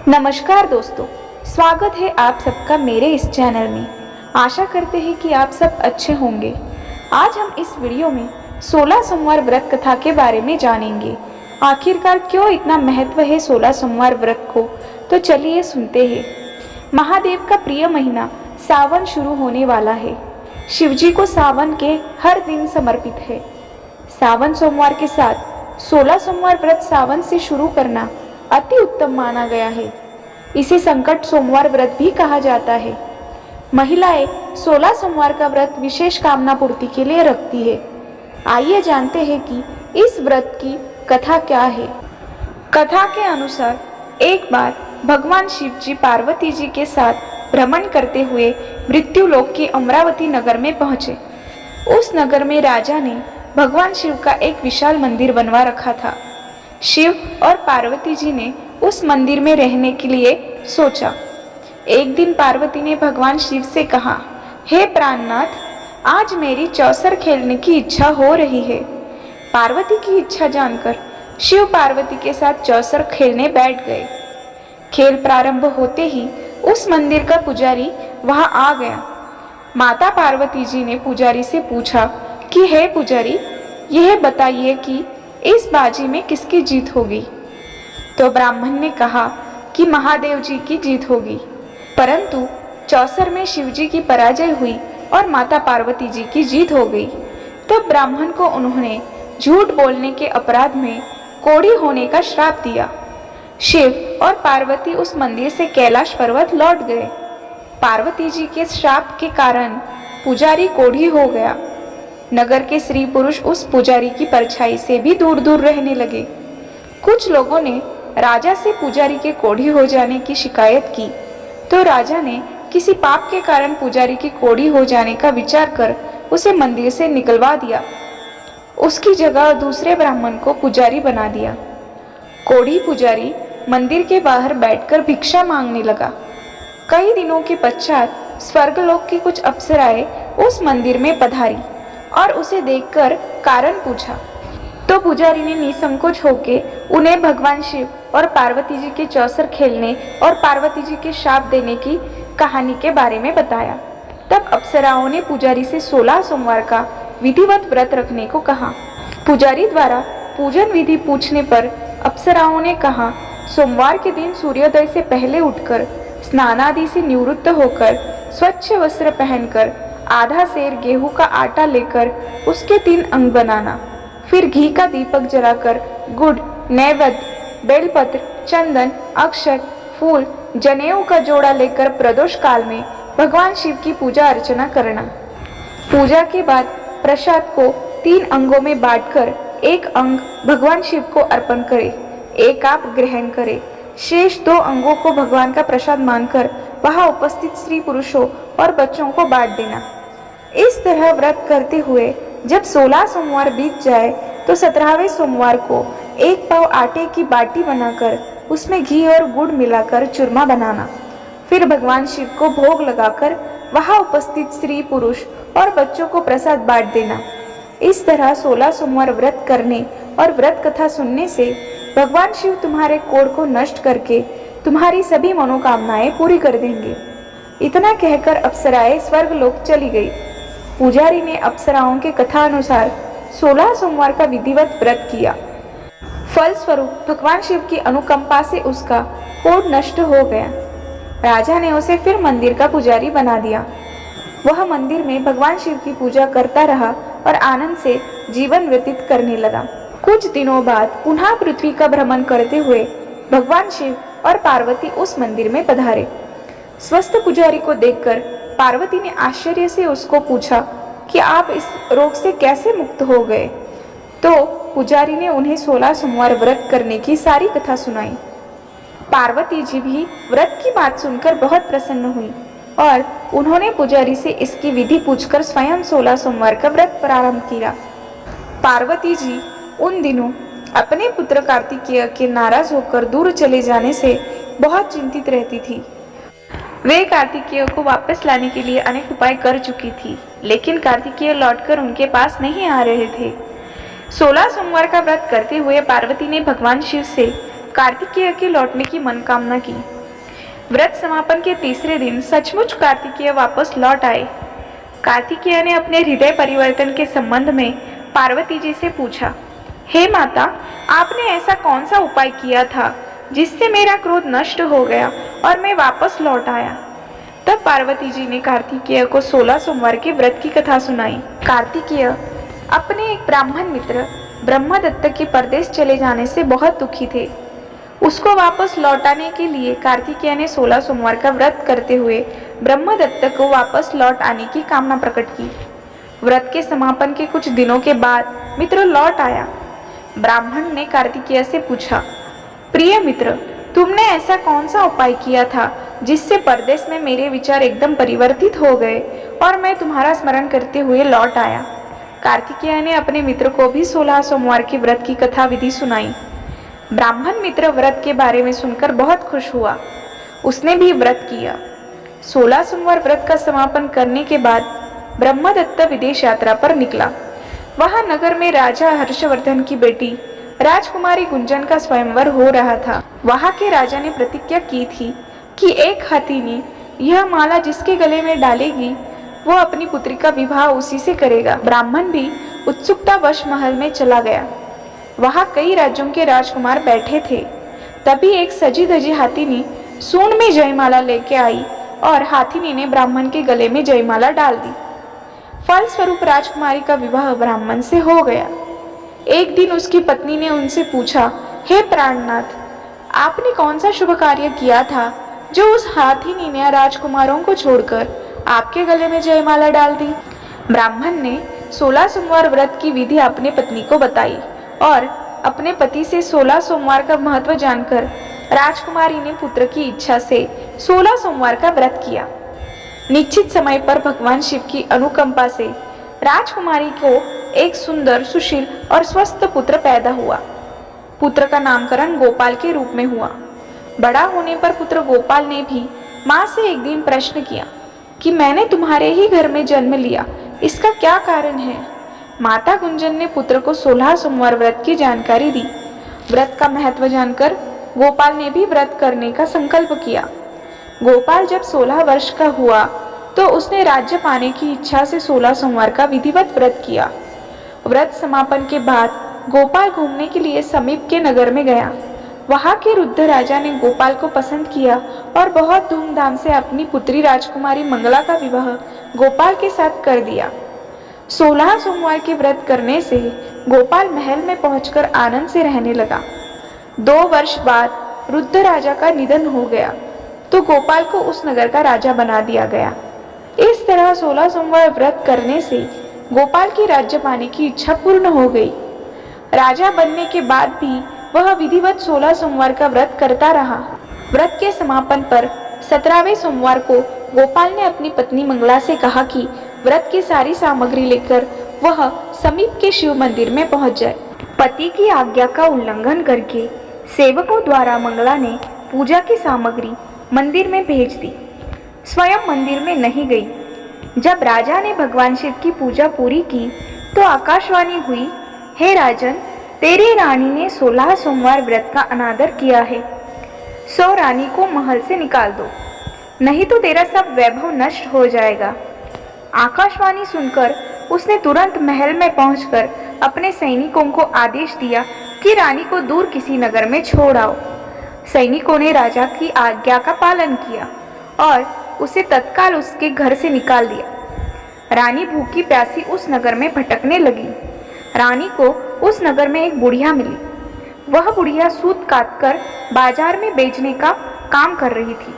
नमस्कार दोस्तों, स्वागत है आप सबका मेरे इस चैनल में। आशा करते हैं कि आप सब अच्छे होंगे। आज हम इस वीडियो में 16 सोमवार व्रत कथा के बारे में जानेंगे। आखिरकार क्यों इतना महत्व है 16 सोमवार व्रत को, तो चलिए सुनते हैं। महादेव का प्रिय महीना सावन शुरू होने वाला है। शिवजी को सावन के हर दिन समर्पित है। सावन सोमवार के साथ 16 सोमवार व्रत सावन से शुरू करना अति उत्तम माना गया है। इसे संकट सोमवार व्रत भी कहा जाता है। महिलाएं 16 सोमवार का व्रत विशेष कामना पूर्ति के लिए रखती है। आइए जानते हैं कि इस व्रत की कथा क्या है। कथा के अनुसार एक बार भगवान शिव जी पार्वती जी के साथ भ्रमण करते हुए मृत्युलोक की अमरावती नगर में पहुंचे। उस नगर में राजा ने भगवान शिव का एक विशाल मंदिर बनवा रखा था। शिव और पार्वती जी ने उस मंदिर में रहने के लिए सोचा। एक दिन पार्वती ने भगवान शिव से कहा, हे प्राणनाथ, आज मेरी चौसर खेलने की इच्छा हो रही है। पार्वती की इच्छा जानकर शिव पार्वती के साथ चौसर खेलने बैठ गए। खेल प्रारंभ होते ही उस मंदिर का पुजारी वहां आ गया। माता पार्वती जी ने पुजारी से पूछा कि हे पुजारी, यह बताइए कि इस बाजी में किसकी जीत होगी। तो ब्राह्मण ने कहा कि महादेव जी की जीत होगी, परंतु चौसर में शिव जी की पराजय हुई और माता पार्वती जी की जीत हो गई। तब ब्राह्मण को उन्होंने झूठ बोलने के अपराध में कोढ़ी होने का श्राप दिया। शिव और पार्वती उस मंदिर से कैलाश पर्वत लौट गए। पार्वती जी के श्राप के कारण पुजारी कोढ़ी हो गया। नगर के स्त्री पुरुष उस पुजारी की परछाई से भी दूर दूर रहने लगे। कुछ लोगों ने राजा से पुजारी के कोढ़ी हो जाने की शिकायत की, तो राजा ने किसी पाप के कारण पुजारी की कोढ़ी हो जाने का विचार कर उसे मंदिर से निकलवा दिया। उसकी जगह दूसरे ब्राह्मण को पुजारी बना दिया। कोढ़ी पुजारी मंदिर के बाहर बैठकर भिक्षा मांगने लगा। कई दिनों के पश्चात स्वर्गलोक की कुछ अप्सराएं उस मंदिर में पधारी और उसे देखकर कारण पूछा। तो पुजारी ने निसंकोच होकर उन्हें भगवान शिव और पार्वती जी के चौसर खेलने और पार्वती जी के शाप देने की कहानी के बारे में बताया। तब अप्सराओं ने पुजारी से 16 सोमवार का विधिवत व्रत रखने को कहा। पुजारी द्वारा पूजन विधि पूछने पर अप्सराओं ने कहा, सोमवार के दिन सूर्योदय से पहले उठकर स्नान आदि से निवृत्त होकर स्वच्छ वस्त्र पहनकर आधा सेर गेहूं का आटा लेकर उसके 3 अंग बनाना, फिर घी का दीपक जलाकर गुड़, नैवेद्य, बेलपत्र, चंदन, अक्षत, फूल, जनेऊ का जोड़ा लेकर प्रदोष काल में भगवान शिव की पूजा अर्चना करना। पूजा के बाद प्रसाद को 3 अंगों में बांटकर एक अंग भगवान शिव को अर्पण करें, एक आप ग्रहण करें। शेष 2 अंगों को भगवान का प्रसाद मानकर वहां उपस्थित स्त्री पुरुषों और बच्चों को बांट देना। इस तरह व्रत करते हुए जब 16 सोमवार बीत जाए तो 17वें सोमवार को 1 पाव आटे की बाटी बनाकर उसमें घी और गुड़ मिलाकर चूरमा बनाना। फिर भगवान शिव को भोग लगाकर वहां उपस्थित स्त्री पुरुष और बच्चों को प्रसाद बांट देना। इस तरह 16 सोमवार व्रत करने और व्रत कथा सुनने से भगवान शिव तुम्हारे कोढ़ को नष्ट करके तुम्हारी सभी मनोकामनाएं पूरी कर देंगे। इतना कहकर अप्सराएं स्वर्गलोक चली गई। पुजारी ने अप्सराओं के कथा अनुसार 16 सोमवार का विधिवत व्रत किया। फलस्वरूप भगवान शिव की अनुकंपा से उसका कोढ़ नष्ट हो गया। राजा ने उसे फिर मंदिर का पुजारी बना दिया। वह मंदिर में भगवान शिव की पूजा करता रहा और आनंद से जीवन व्यतीत करने लगा। कुछ दिनों बाद पुनः पृथ्वी का भ्रमण करते हुए भगवान शिव और पार्वती उस मंदिर में पधारे। स्वस्थ पुजारी को देखकर पार्वती ने आश्चर्य से उसको पूछा कि आप इस रोग से कैसे मुक्त हो गए। तो पुजारी ने उन्हें 16 सोमवार व्रत करने की सारी कथा सुनाई। पार्वती जी भी व्रत की बात सुनकर बहुत प्रसन्न हुई और उन्होंने पुजारी से इसकी विधि पूछकर स्वयं 16 सोमवार का व्रत प्रारंभ किया। पार्वती जी उन दिनों अपने पुत्र कार्तिकेय के नाराज होकर दूर चले जाने से बहुत चिंतित रहती थी। वे कार्तिकेय को वापस लाने के लिए अनेक उपाय कर चुकी थी, लेकिन कार्तिकेय लौटकर उनके पास नहीं आ रहे थे। 16 सोमवार का व्रत करते हुए पार्वती ने भगवान शिव से कार्तिकेय के लौटने की मनोकामना की। व्रत समापन के तीसरे दिन सचमुच कार्तिकेय वापस लौट आए। कार्तिकेय ने अपने हृदय परिवर्तन के संबंध में पार्वती जी से पूछा, हे माता, आपने ऐसा कौन सा उपाय किया था जिससे मेरा क्रोध नष्ट हो गया और मैं वापस लौट आया। तब पार्वती जी ने कार्तिकेय को 16 सोमवार के व्रत की कथा सुनाई। कार्तिकेय अपने एक ब्राह्मण मित्र ब्रह्मदत्त के परदेश चले जाने से बहुत दुखी थे। उसको वापस लौटाने के लिए कार्तिकेय ने 16 सोमवार का व्रत करते हुए ब्रह्मदत्त को वापस लौट आने की कामना प्रकट की। व्रत के समापन के कुछ दिनों के बाद मित्र लौट आया। ब्राह्मण ने कार्तिकेय से पूछा, प्रिय मित्र, तुमने ऐसा कौन सा उपाय किया था जिससे परदेश में मेरे विचार एकदम परिवर्तित हो गए और मैं तुम्हारा स्मरण करते हुए लौट आया। कार्तिकेय ने अपने मित्र को भी 16 सोमवार के व्रत की कथा विधि सुनाई। ब्राह्मण मित्र व्रत के बारे में सुनकर बहुत खुश हुआ। उसने भी व्रत किया। 16 सोमवार व्रत का समापन करने के बाद ब्रह्मदत्त विदेश यात्रा पर निकला। वहां नगर में राजा हर्षवर्धन की बेटी राजकुमारी गुंजन का स्वयंवर हो रहा था। वहां के राजा ने प्रतिज्ञा की थी कि एक हथिनी यह माला जिसके गले में डालेगी वो अपनी पुत्री का विवाह उसी से करेगा। ब्राह्मण भी उत्सुकतावश महल में चला गया। वहां कई राज्यों के राजकुमार बैठे थे। तभी एक सजी धजी हाथीनी सूंड में जयमाला लेके आई और हाथीनी ने ब्राह्मण के गले में जयमाला डाल दी। फलस्वरूप राजकुमारी का विवाह ब्राह्मण से हो गया। एक दिन उसकी पत्नी ने उनसे पूछा, हे प्राणनाथ, आपने कौन सा शुभ कार्य किया था जो उस हाथीनी ने राजकुमारों को छोड़कर आपके गले में जयमाला डाल दी। ब्राह्मण ने 16 सोमवार व्रत की विधि अपने पत्नी को बताई और अपने पति से 16 सोमवार का महत्व जानकर राजकुमारी ने पुत्र की इच्छा से 16 सोमवार का व्रत किया। निश्चित समय पर भगवान शिव की अनुकंपा से राजकुमारी को एक सुंदर, सुशील और स्वस्थ पुत्र पैदा हुआ। पुत्र का नामकरण गोपाल के रूप में हुआ। बड़ा होने पर पुत्र गोपाल ने भी माँ से एक दिन प्रश्न किया कि मैंने तुम्हारे ही घर में जन्म लिया, इसका क्या कारण है। माता गुंजन ने पुत्र को 16 सोमवार व्रत की जानकारी दी। व्रत का महत्व जानकर गोपाल ने भी व्रत करने का संकल्प किया। गोपाल जब 16 वर्ष का हुआ तो उसने राज्य पाने की इच्छा से 16 सोमवार का विधिवत व्रत किया। व्रत समापन के बाद गोपाल घूमने के लिए समीप के नगर में गया। वहां के रुद्ध राजा ने गोपाल को पसंद किया और बहुत धूमधाम से अपनी पुत्री राजकुमारी मंगला का विवाह गोपाल के साथ कर दिया। 16 सोमवार के व्रत करने से गोपाल महल में पहुंचकर आनंद से रहने लगा। 2 वर्ष बाद रुद्ध राजा का निधन हो गया तो गोपाल को उस नगर का राजा बना दिया गया। इस तरह 16 सोमवार व्रत करने से गोपाल की राज्य पाने की इच्छा पूर्ण हो गई। राजा बनने के बाद भी वह विधिवत 16 सोमवार का व्रत करता रहा। व्रत के समापन पर 17वें सोमवार को गोपाल ने अपनी पत्नी मंगला से कहा कि व्रत की सारी सामग्री लेकर वह समीप के शिव मंदिर में पहुंच जाए। पति की आज्ञा का उल्लंघन करके सेवकों द्वारा मंगला ने पूजा की सामग्री मंदिर में भेज दी। स्वयं मंदिर में नहीं गई। जब राजा ने भगवान शिव की पूजा पूरी की तो आकाशवाणी हुई, हे राजन, तेरी रानी ने 16 सोमवार व्रत का अनादर किया है, सो रानी को महल से निकाल दो, नहीं तो तेरा सब वैभव नष्ट हो जाएगा। आकाशवाणी सुनकर उसने तुरंत महल में पहुंचकर अपने सैनिकों को आदेश दिया कि रानी को दूर किसी नगर में छोड़ आओ। सैनिकों ने राजा की आज्ञा का पालन किया और उसे तत्काल उसके घर से निकाल दिया। रानी भूखी प्यासी उस नगर में भटकने लगी। रानी को उस नगर में एक बुढ़िया मिली। वह बुढ़िया सूत काटकर बाजार में बेचने का काम कर रही थी,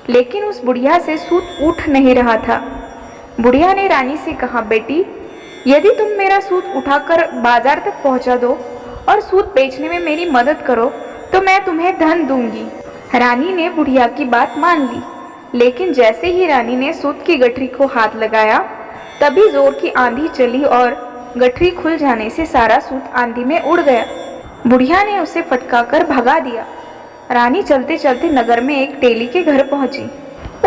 लेकिन उस बुढ़िया से सूत उठ नहीं रहा था। बुढ़िया ने रानी से कहा, बेटी, यदि तुम मेरा सूत उठाकर बाजार तक पहुंचा दो और सूत बेचने में मेरी मदद करो तो मैं तुम्हें धन दूंगी। रानी ने बुढ़िया की बात मान ली, लेकिन जैसे ही रानी ने सूत की गठरी को हाथ लगाया तभी जोर की आंधी चली और गठरी खुल जाने से सारा सूत आंधी में उड़ गया। बुढ़िया ने उसे फटकाकर भगा दिया। रानी चलते चलते नगर में एक तेली के घर पहुंची।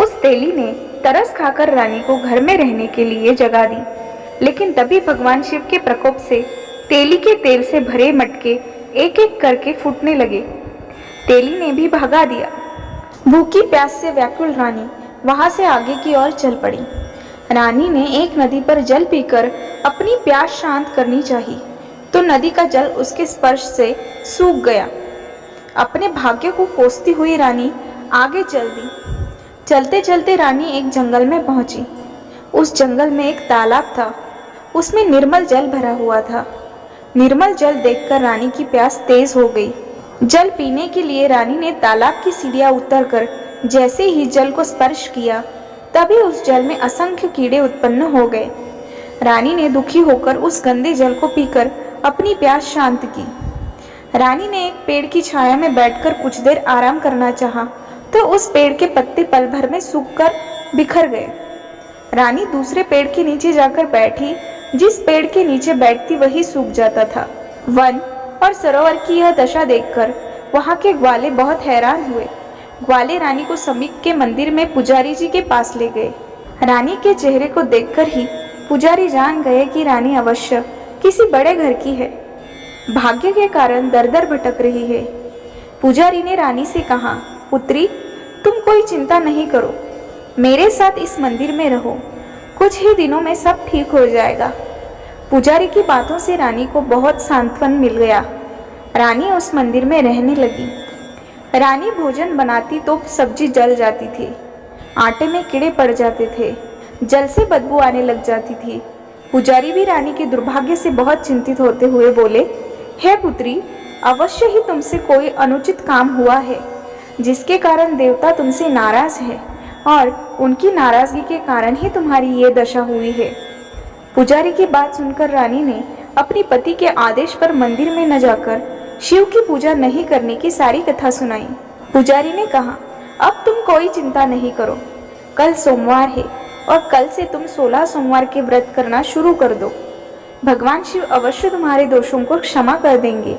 उस तेली ने तरस खाकर रानी को घर में रहने के लिए जगह दी, लेकिन तभी भगवान शिव के प्रकोप से तेली के तेल से भरे मटके एक एक करके फूटने लगे। तेली ने भी भगा दिया। भूखी प्यास से व्याकुल रानी वहां से आगे की ओर चल पड़ी। रानी ने एक नदी पर जल पीकर अपनी प्यास शांत करनी चाहिए तो नदी का जल उसके स्पर्श से सूख गया। अपने भाग्य को कोसती हुई रानी आगे चल दी। चलते चलते रानी एक जंगल में पहुंची। उस जंगल में एक तालाब था। उसमें निर्मल जल भरा हुआ था। निर्मल जल देखकर रानी की प्यास तेज हो गई। जल पीने के लिए रानी ने तालाब की सीढ़ियां उतरकर जैसे ही जल को स्पर्श किया तभी उस जल में असंख्य कीड़े उत्पन्न हो गए। रानी ने दुखी होकर उस गंदे जल को पीकर अपनी प्यास शांत की। रानी ने एक पेड़ की छाया में बैठकर कुछ देर आराम करना चाहा तो उस पेड़ के पत्ते पल भर में सूखकर बिखर गए। रानी दूसरे पेड़ के नीचे जाकर बैठी। जिस पेड़ के नीचे बैठती वही सूख जाता था। वन और सरोवर की यह दशा देखकर वहां के ग्वाले बहुत हैरान हुए। ग्वाले रानी को समीप के मंदिर में पुजारी जी के पास ले गए। रानी के चेहरे को देखकर ही पुजारी जान गए कि रानी अवश्य किसी बड़े घर की है। भाग्य के कारण दर दर भटक रही है। पुजारी ने रानी से कहा, पुत्री, तुम कोई चिंता नहीं करो, मेरे साथ इस मंदिर में रहो, कुछ ही दिनों में सब ठीक हो जाएगा। पुजारी की बातों से रानी को बहुत सांत्वन मिल गया। रानी उस मंदिर में रहने लगी। रानी भोजन बनाती तो सब्जी जल जाती थी, आटे में कीड़े पड़ जाते थे, जल से बदबू आने लग जाती थी। पुजारी भी रानी के दुर्भाग्य से बहुत चिंतित होते हुए बोले, हे पुत्री, अवश्य ही तुमसे कोई अनुचित काम हुआ है जिसके कारण देवता तुमसे नाराज है और उनकी नाराजगी के कारण ही तुम्हारी ये दशा हुई है। पुजारी की बात सुनकर रानी ने अपने पति के आदेश पर मंदिर में न जाकर शिव की पूजा नहीं करने की सारी कथा सुनाई। पुजारी ने कहा, अब तुम कोई चिंता नहीं करो, कल सोमवार है और कल से तुम 16 सोमवार के व्रत करना शुरू कर दो। भगवान शिव अवश्य तुम्हारे दोषों को क्षमा कर देंगे।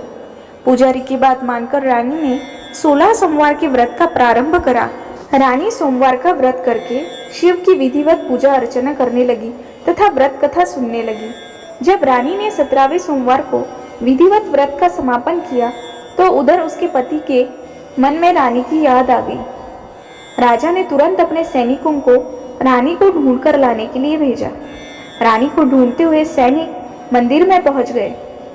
पुजारी की बात मानकर रानी ने 16 सोमवार के व्रत का प्रारंभ करा। रानी सोमवार का व्रत करके शिव की विधिवत पूजा अर्चना करने लगी तथा व्रत कथा सुनने लगी। जब रानी ने 17वें सोमवार को विधिवत व्रत का समापन किया तो उधर उसके पति के मन में रानी की याद आ गई। राजा ने तुरंत अपने सैनिकों को रानी को ढूंढकर लाने के लिए भेजा। रानी को ढूंढते हुए सैनिक मंदिर में पहुंच गए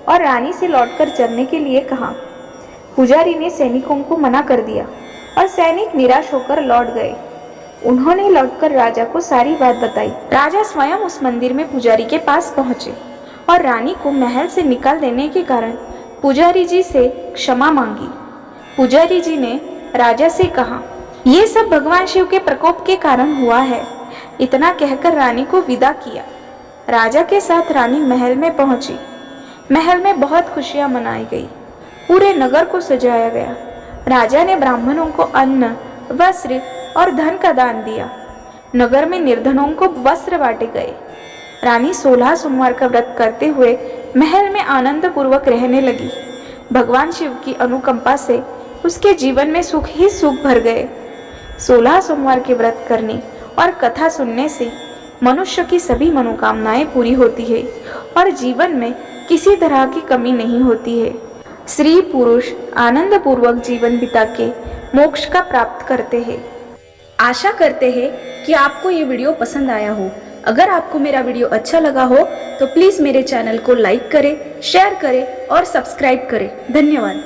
और रानी से लौटकर चलने के लिए कहा। पुजारी ने सैनिकों को मना कर दिया और सैनिक निराश होकर लौट गए। उन्होंने लौटकर राजा को सारी बात बताई। राजा स्वयं उस मंदिर में पुजारी के पास पहुंचे और रानी को महल से निकाल देने के कारण पुजारी जी से क्षमा मांगी। पुजारी जी ने राजा से कहा, ये सब भगवान शिव के प्रकोप के कारण हुआ है। इतना कहकर रानी को विदा किया। राजा के साथ रानी महल में पहुंची। महल में बहुत खुशियां मनाई गई। पूरे नगर को सजाया गया। राजा ने ब्राह्मणों को अन्न, वस्त्र और धन का दान दिया। नगर में निर्धनों को वस्त्र बांटे गए। रानी 16 सोमवार का व्रत करते हुए महल में आनंद पूर्वक रहने लगी। भगवान शिव की अनुकंपा से उसके जीवन में सुख ही सुख भर गए। 16 सोमवार के व्रत करने और कथा सुनने से मनुष्य की सभी मनोकामनाएं पूरी होती है और जीवन में किसी तरह की कमी नहीं होती है। स्त्री पुरुष आनंद पूर्वक जीवन बिता के मोक्ष का प्राप्त करते हैं। आशा करते हैं कि आपको ये वीडियो पसंद आया हो। अगर आपको मेरा वीडियो अच्छा लगा हो तो प्लीज़ मेरे चैनल को लाइक करें, शेयर करें और सब्सक्राइब करें। धन्यवाद।